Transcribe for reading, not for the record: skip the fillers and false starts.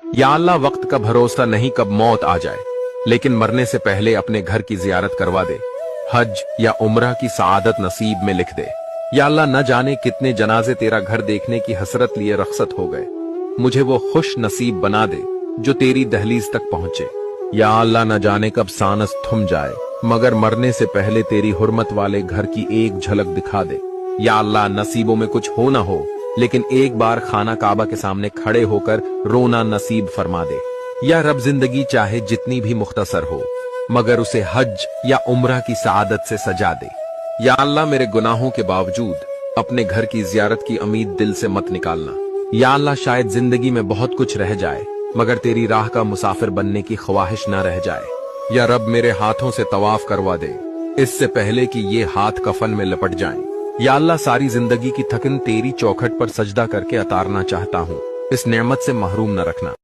या अल्लाह, वक्त का भरोसा नहीं कब मौत आ जाए, लेकिन मरने से पहले अपने घर की जियारत करवा दे, हज या उम्रा की सआदत नसीब में लिख दे। या अल्लाह, न जाने कितने जनाजे तेरा घर देखने की हसरत लिए रखसत हो गए, मुझे वो खुश नसीब बना दे जो तेरी दहलीज तक पहुंचे। या अल्लाह, न जाने कब सांस थम जाए, मगर मरने से पहले तेरी हुर्मत वाले घर की एक झलक दिखा दे। या अल्लाह, नसीबों में कुछ हो ना हो, लेकिन एक बार खाना काबा के सामने खड़े होकर रोना नसीब फरमा दे। या रब, जिंदगी चाहे जितनी भी मुख्तसर हो, मगर उसे हज या उम्रा की सआदत से सजा दे। या अल्लाह, मेरे गुनाहों के बावजूद अपने घर की जियारत की उम्मीद दिल से मत निकालना। या अल्लाह, शायद जिंदगी में बहुत कुछ रह जाए, मगर तेरी राह का मुसाफिर बनने की ख्वाहिश न रह जाए। या रब, मेरे हाथों से तवाफ करवा दे, इससे पहले कि ये हाथ कफन में लपट जाएं। या अल्लाह, सारी जिंदगी की थकन तेरी चौखट पर सजदा करके उतारना चाहता हूँ, इस नेमत से महरूम न रखना।